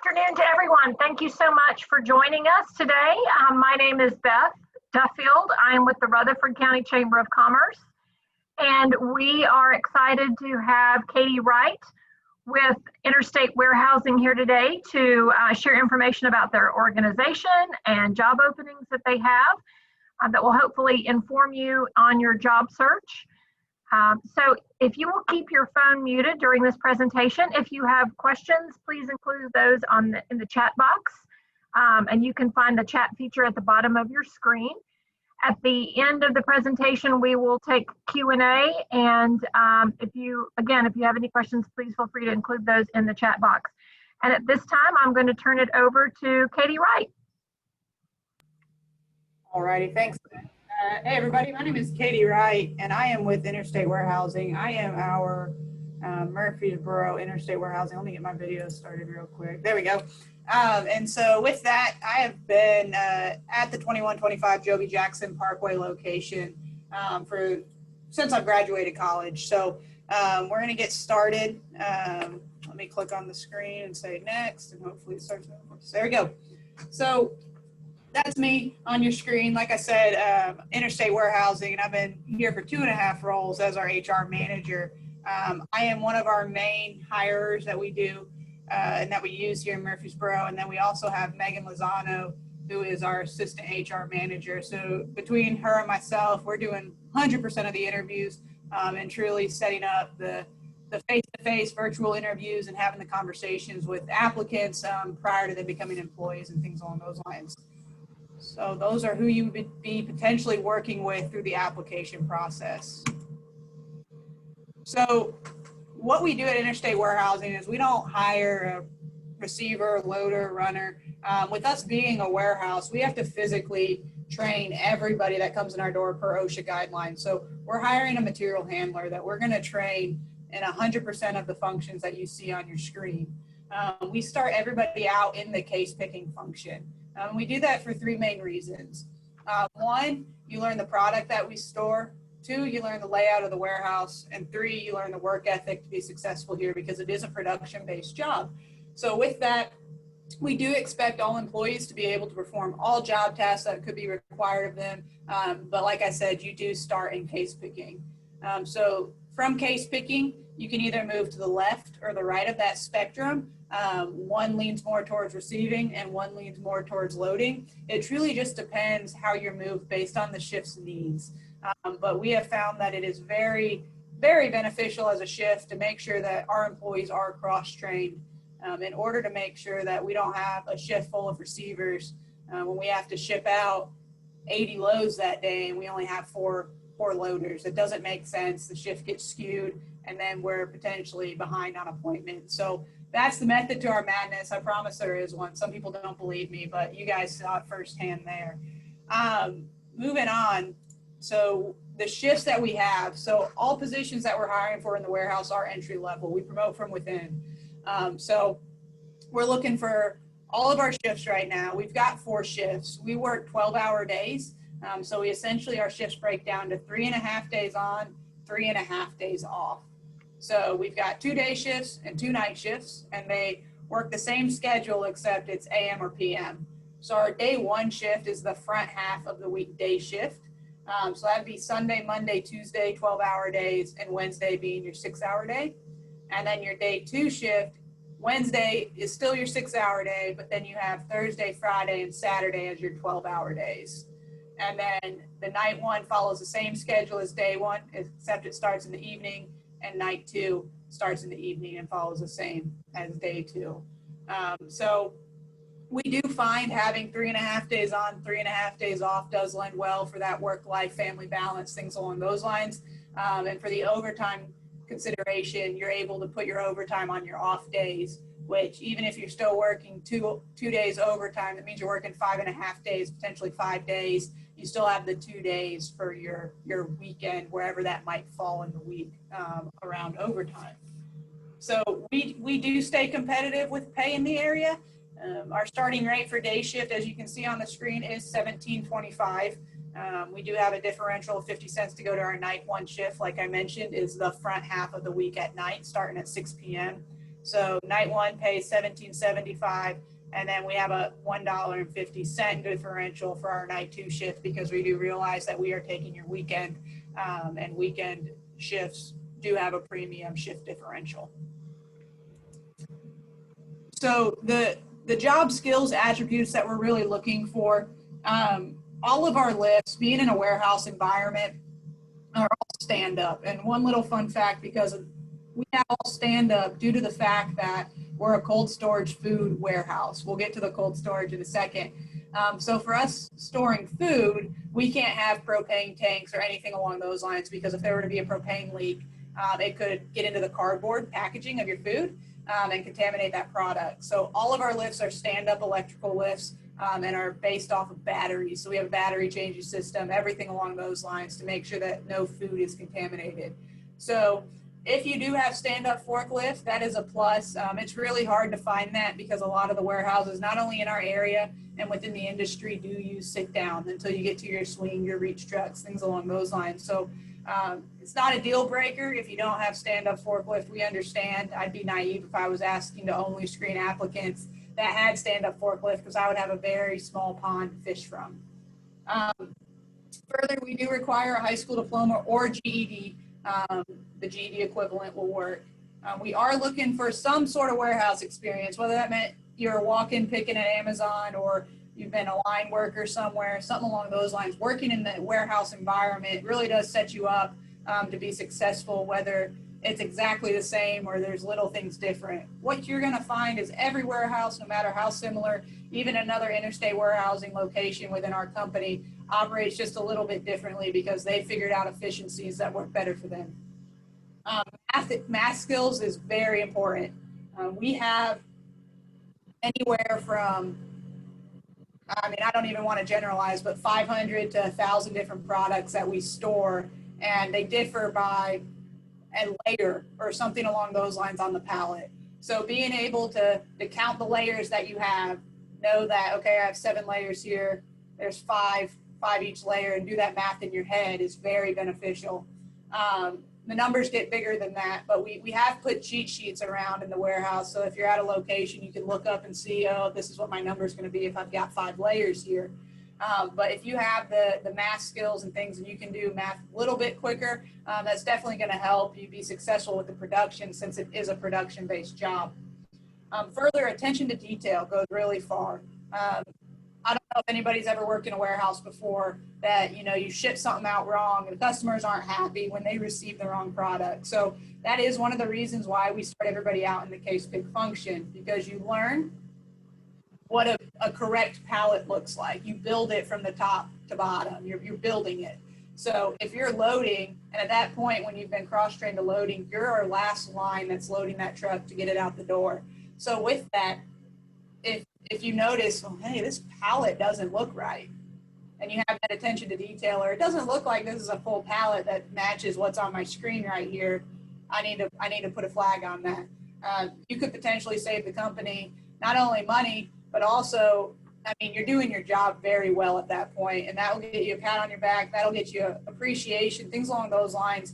afternoon to everyone. Thank you so much for joining us today. My name is Beth Duffield. I am with the Rutherford County Chamber of Commerce, and we are excited to have Katie Wright with Interstate Warehousing here today to share information about their organization and job openings that they have that will hopefully inform you on your job search. So if you will keep your phone muted during this presentation, if you have questions, please include those in the chat box. And you can find the chat feature at the bottom of your screen. At the end of the presentation, we will take Q&A. And if you have any questions, please feel free to include those in the chat box. And at this time, I'm going to turn it over to Katie Wright. All righty, thanks. Hey everybody, my name is Katie Wright and I am with Interstate Warehousing. I am our Murfreesboro Interstate Warehousing. Let me get my video started real quick. There we go. And so with that, I have been at the 2125 Joby Jackson Parkway location since I've graduated college. So we're going to get started. Let me click on the screen and say next, and hopefully it starts. There we go. So that's me on your screen. Like I said, Interstate Warehousing, and I've been here for 2.5 roles as our HR manager. I am one of our main hirers that we do and that we use here in Murfreesboro. And then we also have Megan Lozano, who is our assistant HR manager. So between her and myself, we're doing 100% of the interviews and truly setting up the face-to-face virtual interviews and having the conversations with applicants prior to them becoming employees and things along those lines. So those are who you would be potentially working with through the application process. So what we do at Interstate Warehousing is we don't hire a receiver, loader, runner. With us being a warehouse, we have to physically train everybody that comes in our door per OSHA guidelines. So we're hiring a material handler that we're going to train in 100% of the functions that you see on your screen. We start everybody out in the case picking function. We do that for 3 main reasons. 1, you learn the product that we store. 2, you learn the layout of the warehouse. And 3, you learn the work ethic to be successful here because it is a production-based job. So with that, we do expect all employees to be able to perform all job tasks that could be required of them. But like I said, you do start in case picking. So from case picking, you can either move to the left or the right of that spectrum. One leans more towards receiving and one leans more towards loading. It truly just depends how you're moved based on the shift's needs. But we have found that it is very, very beneficial as a shift to make sure that our employees are cross-trained in order to make sure that we don't have a shift full of receivers when we have to ship out 80 loads that day and we only have four loaders. It doesn't make sense. The shift gets skewed and then we're potentially behind on appointments. So that's the method to our madness. I promise there is one. Some people don't believe me, but you guys saw it firsthand there. Moving on. So the shifts that we have, so all positions that we're hiring for in the warehouse are entry level. We promote from within. So we're looking for all of our shifts right now. We've got 4 shifts. We work 12-hour days. So we essentially, our shifts break down to 3.5 days on, 3.5 days off. So we've got 2 day shifts and 2 night shifts, and they work the same schedule except it's AM or PM. So our day 1 shift is the front half of the weekday shift. So that'd be Sunday, Monday, Tuesday, 12-hour days, and Wednesday being your 6-hour day. And then your day 2 shift, Wednesday is still your 6-hour day, but then you have Thursday, Friday, and Saturday as your 12-hour days. And then the night 1 follows the same schedule as day 1, except it starts in the evening, and night 2 starts in the evening and follows the same as day 2. So we do find having 3.5 days on, 3.5 days off does lend well for that work-life, family balance, things along those lines. And for the overtime consideration, you're able to put your overtime on your off days, which even if you're still working two days overtime, that means you're working 5.5 days, potentially 5 days. You still have the 2 days for your weekend, wherever that might fall in the week around overtime. So we do stay competitive with pay in the area. Our starting rate for day shift, as you can see on the screen, is $17.25. We do have a differential of 50 cents to go to our night 1 shift. Like I mentioned, is the front half of the week at night, starting at 6 p.m. So night one pays $17.75, and then we have a $1.50 differential for our night two shift, because we do realize that we are taking your weekend, and weekend shifts do have a premium shift differential. So the job skills attributes that we're really looking for, all of our lifts, being in a warehouse environment, are all stand up. And one little fun fact, because we have all stand up due to the fact that we're a cold storage food warehouse. We'll get to the cold storage in a second. So for us storing food, we can't have propane tanks or anything along those lines, because if there were to be a propane leak, it could get into the cardboard packaging of your food, and contaminate that product. So all of our lifts are stand-up electrical lifts, and are based off of batteries. So we have a battery changing system, everything along those lines to make sure that no food is contaminated. So if you do have stand-up forklift, that is a plus. It's really hard to find that, because a lot of the warehouses, not only in our area and within the industry, do use sit down until you get to your swing, your reach trucks, things along those lines. So it's not a deal breaker if you don't have stand-up forklift. We understand. I'd be naive if I was asking to only screen applicants that had stand-up forklift, because I would have a very small pond to fish from. Further, we do require a high school diploma or GED. The GED equivalent will work. We are looking for some sort of warehouse experience, whether that meant you're walking, picking at Amazon, or you've been a line worker somewhere, something along those lines. Working in the warehouse environment really does set you up to be successful, whether it's exactly the same or there's little things different. What you're going to find is every warehouse, no matter how similar, even another Interstate warehousing location within our company, operates just a little bit differently, because they figured out efficiencies that work better for them. Math skills is very important. We have anywhere from, I mean, I don't even want to generalize, but 500 to 1,000 different products that we store, and they differ by a layer or something along those lines on the pallet. So being able to count the layers that you have, know that, okay, I have 7 layers here, there's five each layer, and do that math in your head is very beneficial. The numbers get bigger than that, but we have put cheat sheets around in the warehouse. So if you're at a location, you can look up and see, oh, this is what my number is going to be if I've got 5 layers here. But if you have the math skills and things, and you can do math a little bit quicker, that's definitely going to help you be successful with the production, since it is a production-based job. Further, attention to detail goes really far. I don't know if anybody's ever worked in a warehouse before that, you know, you ship something out wrong and the customers aren't happy when they receive the wrong product. So that is one of the reasons why we start everybody out in the case pick function, because you learn what a correct pallet looks like. You build it from the top to bottom. You're building it. So if you're loading, and at that point when you've been cross-trained to loading, you're our last line that's loading that truck to get it out the door. So with that, if you notice, oh, hey, this pallet doesn't look right, and you have that attention to detail, or it doesn't look like this is a full pallet that matches what's on my screen right here, I need to put a flag on that. You could potentially save the company not only money, but also, I mean, you're doing your job very well at that point, and that will get you a pat on your back. That'll get you appreciation, things along those lines.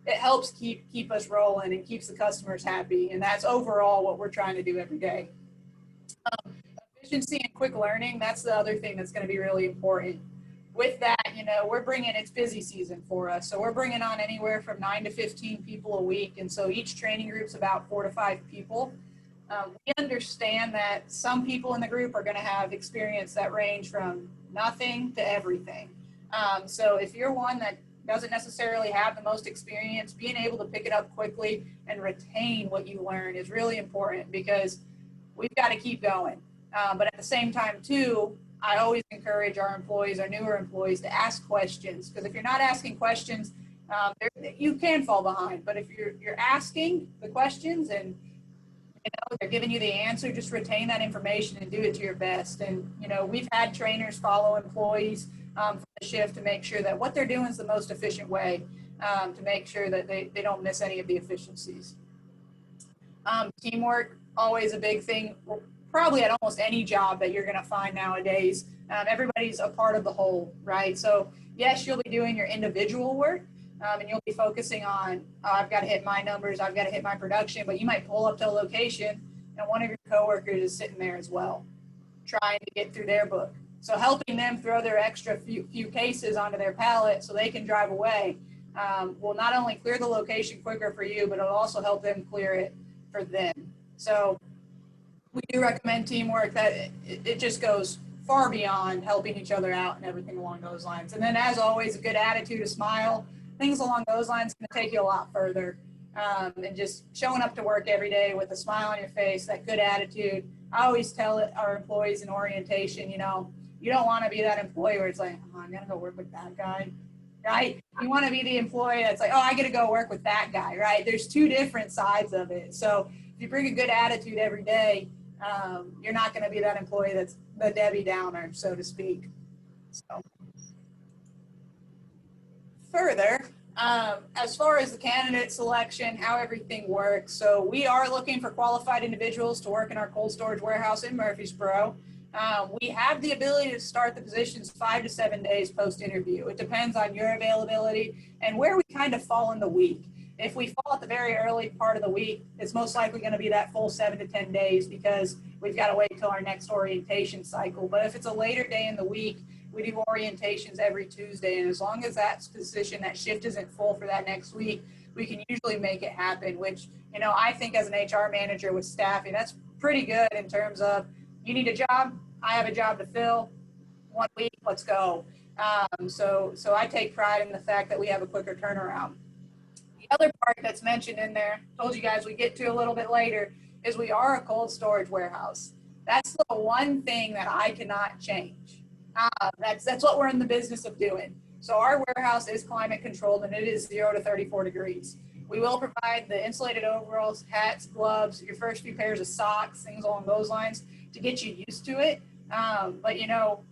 It helps keep us rolling and keeps the customers happy, and that's overall what we're trying to do every day. Efficiency and quick learning, that's the other thing that's going to be really important. With that, you know, it's busy season for us. So we're bringing on anywhere from 9 to 15 people a week. And so each training group's about 4 to 5 people. We understand that some people in the group are going to have experience that range from nothing to everything. So if you're one that doesn't necessarily have the most experience, being able to pick it up quickly and retain what you learn is really important, because we've got to keep going. But at the same time, too, I always encourage our employees, our newer employees, to ask questions, because if you're not asking questions, you can fall behind. But if you're asking the questions and they're giving you the answer, just retain that information and do it to your best. And we've had trainers follow employees for the shift to make sure that what they're doing is the most efficient way, to make sure that they don't miss any of the efficiencies. Teamwork, always a big thing. Probably at almost any job that you're going to find nowadays, everybody's a part of the whole, right? So yes, you'll be doing your individual work, and you'll be focusing on, oh, I've got to hit my numbers, I've got to hit my production, but you might pull up to a location and one of your coworkers is sitting there as well, trying to get through their book. So helping them throw their extra few cases onto their pallet so they can drive away will not only clear the location quicker for you, but it'll also help them clear it for them. So we do recommend teamwork. That it just goes far beyond helping each other out and everything along those lines. And then, as always, a good attitude, a smile, things along those lines can take you a lot further. And just showing up to work every day with a smile on your face, that good attitude. I always tell our employees in orientation, you know, you don't want to be that employee where it's like, oh, I'm going to go work with that guy, right? You want to be the employee that's like, oh, I get to go work with that guy, right? There's two different sides of it. So if you bring a good attitude every day, you're not going to be that employee that's the Debbie Downer, so to speak. So further, as far as the candidate selection, how everything works. So we are looking for qualified individuals to work in our cold storage warehouse in Murfreesboro. We have the ability to start the positions 5 to 7 days post-interview. It depends on your availability and where we kind of fall in the week. If we fall at the very early part of the week, it's most likely going to be that full 7 to 10 days because we've got to wait till our next orientation cycle. But if it's a later day in the week, we do orientations every Tuesday. And as long as that position, that shift isn't full for that next week, we can usually make it happen, which, you know, I think as an HR manager with staffing, that's pretty good in terms of, you need a job, I have a job to fill, 1 week, let's go. So I take pride in the fact that we have a quicker turnaround. The other part that's mentioned in there, told you guys we get to a little bit later, is we are a cold storage warehouse. That's the one thing that I cannot change. That's what we're in the business of doing. So our warehouse is climate controlled and it is 0 to 34 degrees. We will provide the insulated overalls, hats, gloves, your first few pairs of socks, things along those lines to get you used to it. But you know,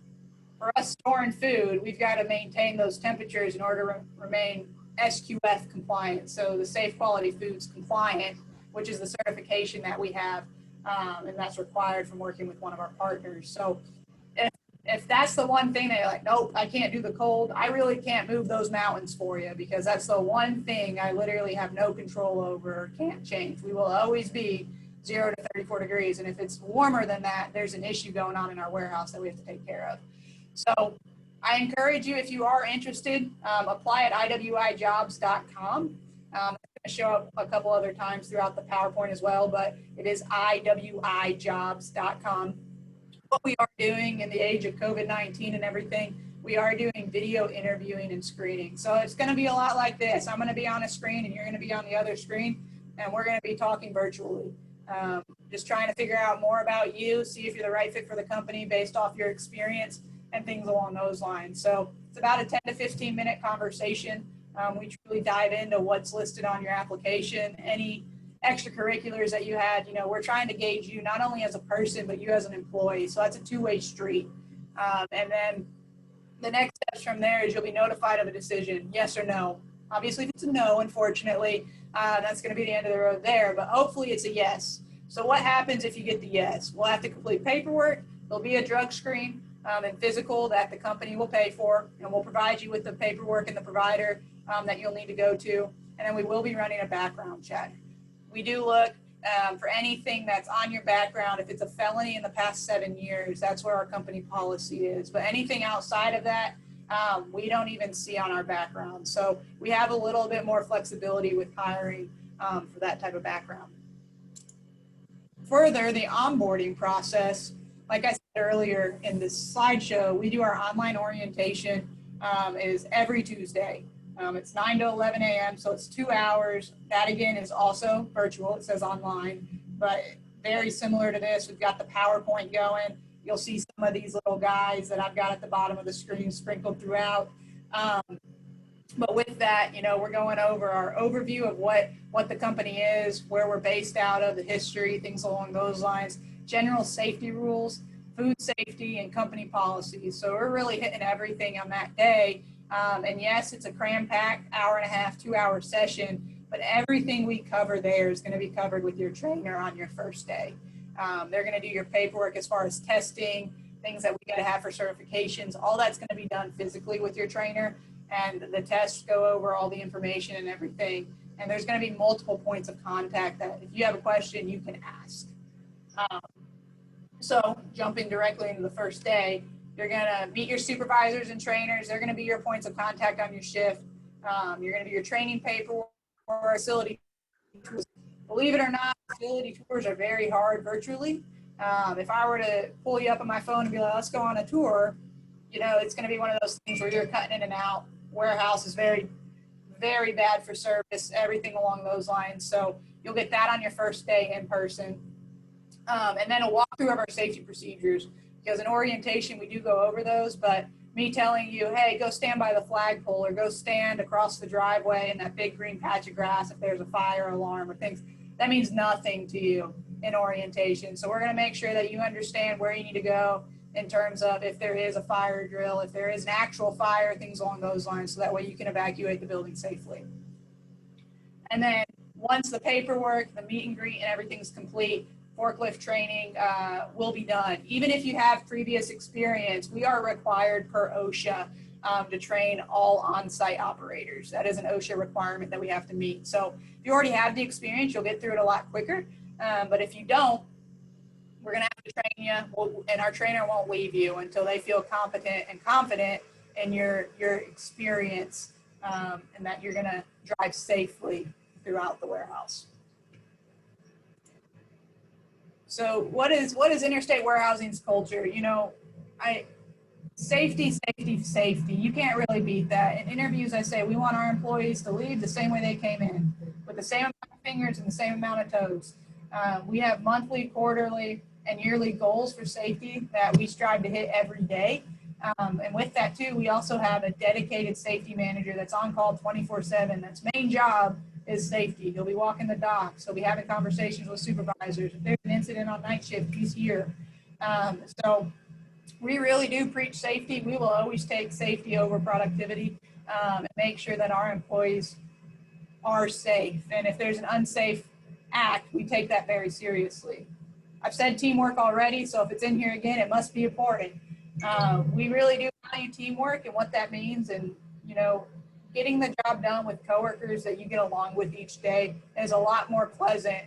for us storing food, we've got to maintain those temperatures in order to remain SQF compliant. So the Safe Quality Foods compliant, which is the certification that we have, and that's required from working with one of our partners. So if that's the one thing that you're like, nope, I can't do the cold, I really can't move those mountains for you because that's the one thing I literally have no control over or can't change. We will always be 0 to 34 degrees. And if it's warmer than that, there's an issue going on in our warehouse that we have to take care of. So I encourage you, if you are interested, apply at iwijobs.com. It's going to show up a couple other times throughout the PowerPoint as well, but it is iwijobs.com. What we are doing in the age of COVID-19 and everything, we are doing video interviewing and screening. So it's going to be a lot like this. I'm going to be on a screen and you're going to be on the other screen, and we're going to be talking virtually. Just trying to figure out more about you, see if you're the right fit for the company based off your experience and things along those lines. So it's about a 10 to 15 minute conversation. We truly dive into what's listed on your application, any extracurriculars that you had. You know, we're trying to gauge you not only as a person, but you as an employee. So that's a two-way street. And then the next steps from there is you'll be notified of a decision, yes or no. Obviously, if it's a no, unfortunately, that's going to be the end of the road there, but hopefully it's a yes. So what happens if you get the yes? We'll have to complete paperwork. There'll be a drug screen and physical that the company will pay for, and we'll provide you with the paperwork and the provider that you'll need to go to, and then we will be running a background check. We do look for anything that's on your background. If it's a felony in the past 7 years, that's where our company policy is. But anything outside of that, we don't even see on our background. So we have a little bit more flexibility with hiring for that type of background. Further, the onboarding process, like I said earlier in this slideshow, we do our online orientation is every Tuesday. It's 9 to 11 a.m., so it's 2 hours. That, again, is also virtual. It says online, but very similar to this. We've got the PowerPoint going. You'll see some of these little guys that I've got at the bottom of the screen sprinkled throughout. But with that, you know, we're going over our overview of what the company is, where we're based out of, the history, things along those lines, general safety rules, food safety, and company policies. So we're really hitting everything on that day. And yes, it's a cram-packed hour-and-a-half, 2-hour session, but everything we cover there is going to be covered with your trainer on your first day. They're going to do your paperwork as far as testing, things that we got to have for certifications. All that's going to be done physically with your trainer. and the tests go over all the information and everything. And there's going to be multiple points of contact that if you have a question, you can ask. So jumping directly into the first day, you're going to meet your supervisors and trainers. They're going to be your points of contact on your shift. You're going to do your training paperwork, facility tours. Believe it or not, facility tours are very hard virtually. If I were to pull you up on my phone and be like, let's go on a tour, you know, it's going to be one of those things where you're cutting in and out. Warehouse is very, very bad for service, everything along those lines. So you'll get that on your first day in person. And then a walkthrough of our safety procedures, because in orientation, we do go over those, but me telling you, hey, go stand by the flagpole or go stand across the driveway in that big green patch of grass if there's a fire alarm or things, that means nothing to you in orientation. So we're going to make sure that you understand where you need to go in terms of if there is a fire drill, if there is an actual fire, things along those lines, so that way you can evacuate the building safely. And then once the paperwork, the meet and greet and everything's complete, forklift training will be done. Even if you have previous experience, we are required per OSHA to train all on-site operators. That is an OSHA requirement that we have to meet. So if you already have the experience, you'll get through it a lot quicker. But if you don't, we're going to have to train you, and our trainer won't leave you until they feel competent and confident in your experience and that you're going to drive safely throughout the warehouse. So what is Interstate Warehousing's culture? You know, safety, safety, safety. You can't really beat that. In interviews, I say we want our employees to leave the same way they came in, with the same amount of fingers and the same amount of toes. We have monthly, quarterly, and yearly goals for safety that we strive to hit every day. And with that too, we also have a dedicated safety manager that's on call 24/7. That's main job is safety. He'll be walking the docks. He'll be having conversations with supervisors. If there's an incident on night shift, he's here. So we really do preach safety. We will always take safety over productivity and make sure that our employees are safe. And if there's an unsafe act, we take that very seriously. I've said teamwork already, so if it's in here again, it must be important. We really do value teamwork and what that means, and you know, getting the job done with coworkers that you get along with each day is a lot more pleasant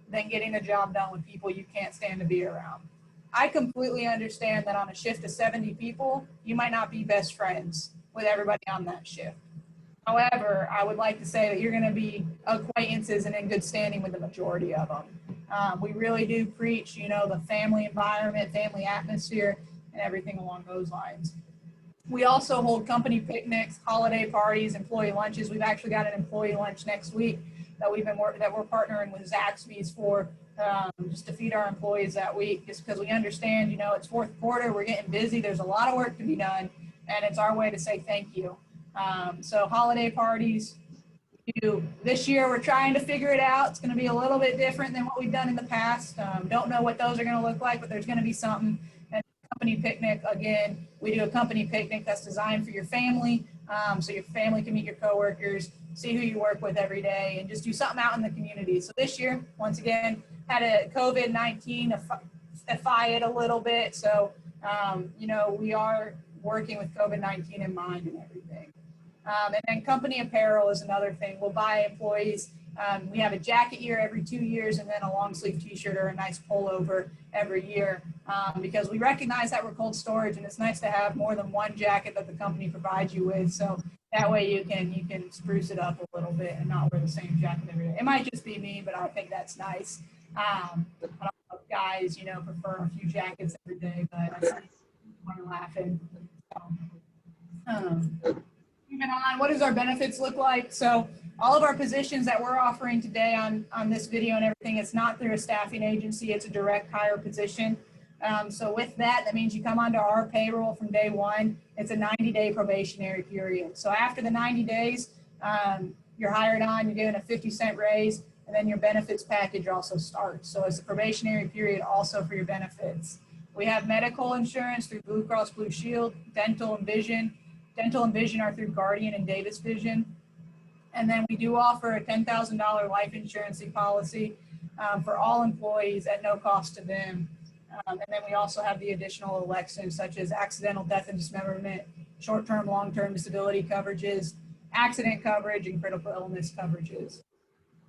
than getting the job done with people you can't stand to be around. I completely understand that on a shift of 70 people, you might not be best friends with everybody on that shift. However, I would like to say that you're going to be acquaintances and in good standing with the majority of them. We really do preach, you know, the family environment, family atmosphere, and everything along those lines. We also hold company picnics, holiday parties, employee lunches. We've actually got an employee lunch next week that we're partnering with Zaxby's for, just to feed our employees that week, just because we understand, you know, it's fourth quarter, we're getting busy, there's a lot of work to be done, and it's our way to say thank you. So holiday parties, this year we're trying to figure it out. It's going to be a little bit different than what we've done in the past. Don't know what those are going to look like, but there's going to be something. And company picnic, again, we do a company picnic that's designed for your family, so your family can meet your coworkers, see who you work with every day, and just do something out in the community. So this year, once again, had a COVID-19 defy it a little bit. So, you know, we are working with COVID-19 in mind and everything. And then company apparel is another thing. We'll buy employees. We have a jacket year every 2 years, and then a long sleeve t-shirt or a nice pullover every year, because we recognize that we're cold storage, and it's nice to have more than one jacket that the company provides you with. So that way you can spruce it up a little bit and not wear the same jacket every day. It might just be me, but I think that's nice. I don't know if guys, you know, prefer a few jackets every day, but I see people laughing. So, moving on, what does our benefits look like? So all of our positions that we're offering today on this video and everything, it's not through a staffing agency, it's a direct hire position. So with that, that means you come onto our payroll from day one. It's a 90-day probationary period. So after the 90 days, you're hired on, you're given a 50-cent raise, and then your benefits package also starts. So it's a probationary period also for your benefits. We have medical insurance through Blue Cross Blue Shield, dental and vision. Dental and vision are through Guardian and Davis Vision. And then we do offer a $10,000 life insurance policy for all employees at no cost to them. And then we also have the additional elections such as accidental death and dismemberment, short-term, long-term disability coverages, accident coverage, and critical illness coverages.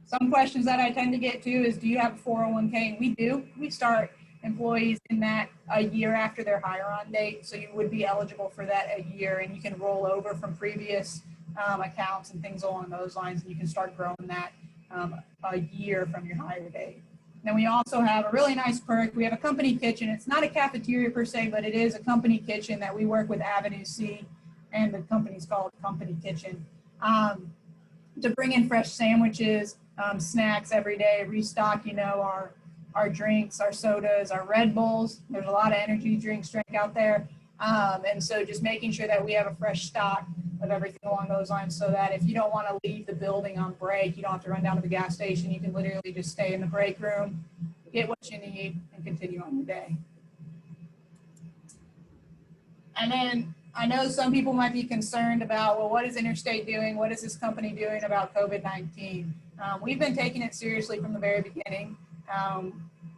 Some questions that I tend to get to is, do you have a 401k? And we do. We start employees in that a year after their hire-on date, so you would be eligible for that a year, and you can roll over from previous accounts and things along those lines, and you can start growing that a year from your hire date. Then we also have a really nice perk. We have a company kitchen. It's not a cafeteria per se, but it is a company kitchen that we work with Avenue C, and the company's called Company Kitchen, to bring in fresh sandwiches, snacks every day, restock, our drinks, our sodas, our Red Bulls. There's a lot of energy drinks out there. And so just making sure that we have a fresh stock of everything along those lines, so that if you don't want to leave the building on break, you don't have to run down to the gas station. You can literally just stay in the break room, get what you need, and continue on your day. And then I know some people might be concerned about, well, what is Interstate doing? What is this company doing about COVID-19? We've been taking it seriously from the very beginning,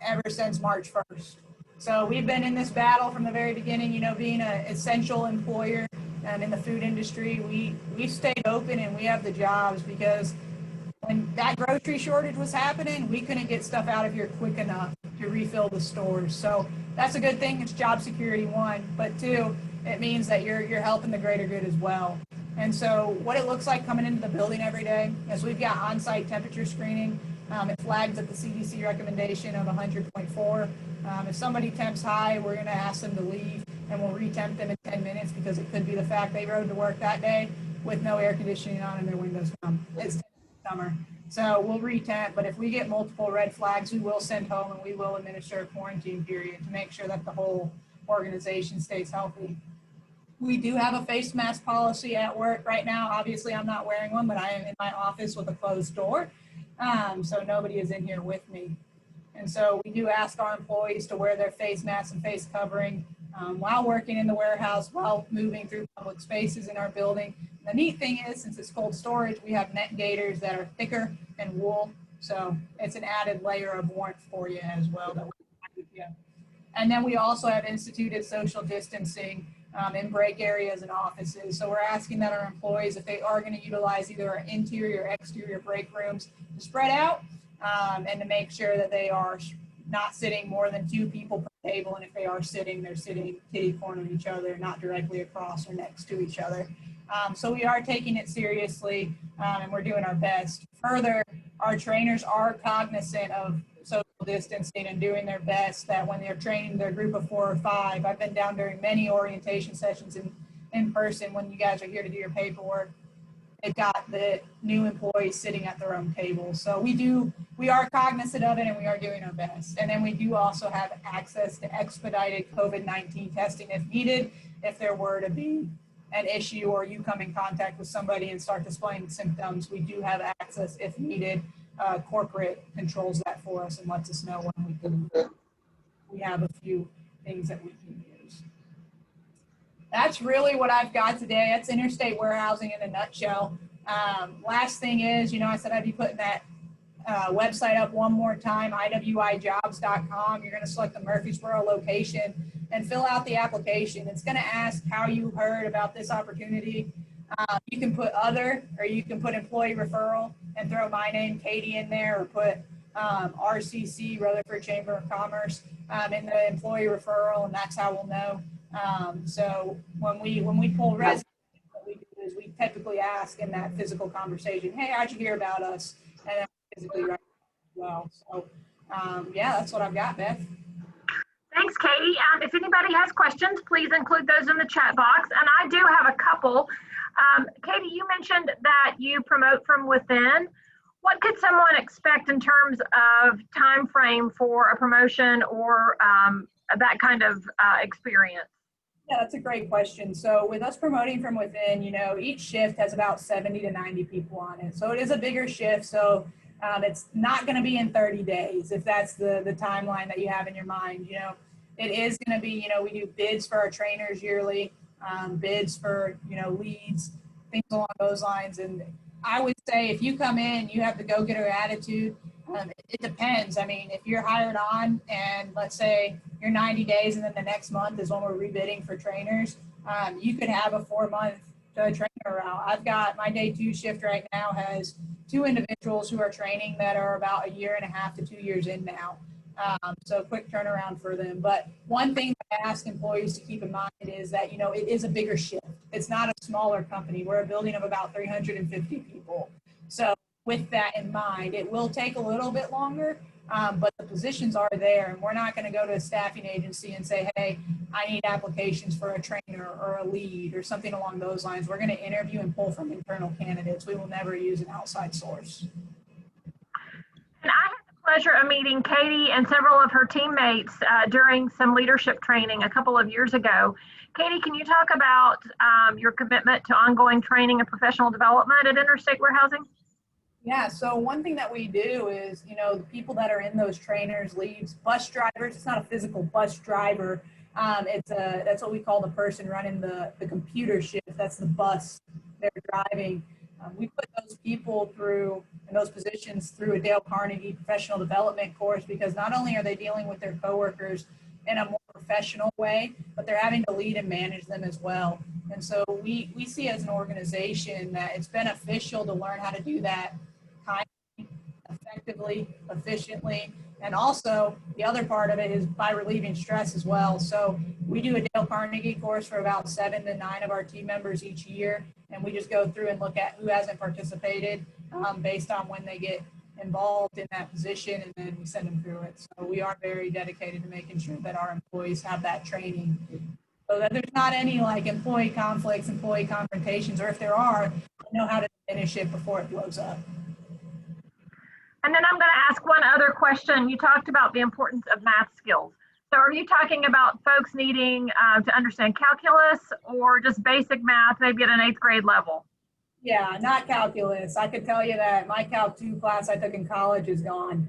ever since March 1st. So we've been in this battle from the very beginning, being an essential employer in the food industry. We stayed open and we have the jobs, because when that grocery shortage was happening, we couldn't get stuff out of here quick enough to refill the stores. So that's a good thing. It's job security, one, but two, it means that you're helping the greater good as well. And so what it looks like coming into the building every day is we've got on-site temperature screening. It flags at the CDC recommendation of 100.4. If somebody temps high, we're going to ask them to leave, and we'll retemp them in 10 minutes, because it could be the fact they rode to work that day with no air conditioning on and their windows down. It's summer. So we'll retemp, but if we get multiple red flags, we will send home, and we will administer a quarantine period to make sure that the whole organization stays healthy. We do have a face mask policy at work right now. Obviously, I'm not wearing one, but I am in my office with a closed door. So nobody is in here with me. And so we do ask our employees to wear their face masks and face covering while working in the warehouse, while moving through public spaces in our building. The neat thing is, since it's cold storage, we have net gaiters that are thicker and wool. So it's an added layer of warmth for you as well. And then we also have instituted social distancing in break areas and offices. So we're asking that our employees, if they are going to utilize either our interior or exterior break rooms, to spread out and to make sure that they are not sitting more than 2 people per table. And if they are sitting, they're sitting kitty corner of each other, not directly across or next to each other. So we are taking it seriously, and we're doing our best. Further, our trainers are cognizant of social distancing and doing their best, that when they're training their group of 4 or 5, I've been down during many orientation sessions in person when you guys are here to do your paperwork. They've got the new employees sitting at their own tables. So we are cognizant of it, and we are doing our best. And then we do also have access to expedited COVID-19 testing if needed, if there were to be an issue or you come in contact with somebody and start displaying symptoms. We do have access if needed. Corporate controls that for us and lets us know when we have a few things that we can use. That's really what I've got today. That's Interstate Warehousing in a nutshell. Last thing is, I said I'd be putting that website up one more time, iwijobs.com. You're going to select the Murfreesboro location and fill out the application. It's going to ask how you heard about this opportunity. You can put other, or you can put employee referral and throw my name, Katie, in there, or put RCC, Rutherford Chamber of Commerce, in the employee referral, and that's how we'll know. So when we pull resumes, what we do is we typically ask in that physical conversation, hey, how'd you hear about us? And then physically write as well. So yeah, that's what I've got, Beth. Thanks, Katie. If anybody has questions, please include those in the chat box. And I do have a couple. Katie, you mentioned that you promote from within. What could someone expect in terms of time frame for a promotion or that kind of experience? Yeah, that's a great question. So with us promoting from within, each shift has about 70 to 90 people on it. So it is a bigger shift. So it's not going to be in 30 days, if that's the timeline that you have in your mind. It is going to be, we do bids for our trainers yearly, bids for, leads, things along those lines. And I would say if you come in, you have the go-getter attitude. It depends. I mean, if you're hired on and let's say you're 90 days and then the next month is when we're rebidding for trainers, You could have a 4-month trainer route. I've got my day 2 shift right now has 2 individuals who are training that are about 1.5 to 2 years in now. So quick turnaround for them. But one thing that I ask employees to keep in mind is that, you know, it is a bigger shift. It's not a smaller company. We're a building of about 350 people. So with that in mind, it will take a little bit longer, but the positions are there, and we're not going to go to a staffing agency and say, hey, I need applications for a trainer or a lead or something along those lines. We're going to interview and pull from internal candidates. We will never use an outside source. And I had the pleasure of meeting Katie and several of her teammates during some leadership training a couple of years ago. Katie, can you talk about your commitment to ongoing training and professional development at Interstate Warehousing? Yeah, so one thing that we do is, you know, the people that are in those trainers, leads, bus drivers, it's not a physical bus driver. That's what we call the person running the computer shift. That's the bus they're driving. We put those people through, in those positions, through a Dale Carnegie professional development course, because not only are they dealing with their coworkers in a more professional way, but they're having to lead and manage them as well. And so we see as an organization that it's beneficial to learn how to do that kindly, effectively, efficiently. And also the other part of it is by relieving stress as well. So we do a Dale Carnegie course for about 7 to 9 of our team members each year. And we just go through and look at who hasn't participated based on when they get involved in that position, and then we send them through it. So we are very dedicated to making sure that our employees have that training, so that there's not any like employee conflicts, employee confrontations, or if there are, know how to finish it before it blows up. And then I'm going to ask one other question. You talked about the importance of math skills. So are you talking about folks needing to understand calculus or just basic math, maybe at an 8th grade level? Yeah, not calculus. I could tell you that my Calc 2 class I took in college is gone.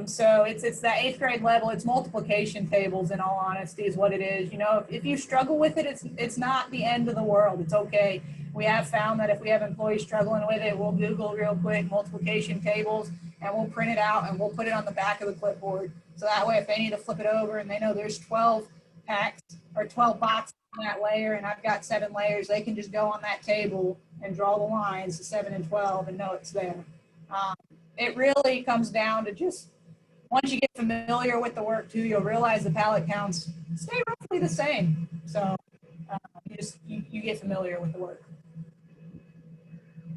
So it's that 8th grade level. It's multiplication tables, in all honesty, is what it is. You know, if you struggle with it, it's not the end of the world. It's okay. We have found that if we have employees struggling with it, we'll Google real quick multiplication tables, and we'll print it out and we'll put it on the back of the clipboard. So that way, if they need to flip it over and they know there's 12 packs or 12 boxes on that layer, and I've got 7 layers, they can just go on that table and draw the lines to 7 and 12 and know it's there. It really comes down to just, once you get familiar with the work too, you'll realize the pallet counts stay roughly the same. So you get familiar with the work.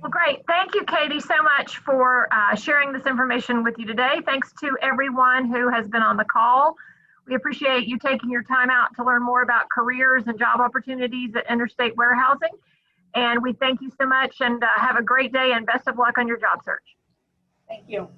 Well, great. Thank you, Katie, so much for sharing this information with you today. Thanks to everyone who has been on the call. We appreciate you taking your time out to learn more about careers and job opportunities at Interstate Warehousing. And we thank you so much, and have a great day and best of luck on your job search. Thank you.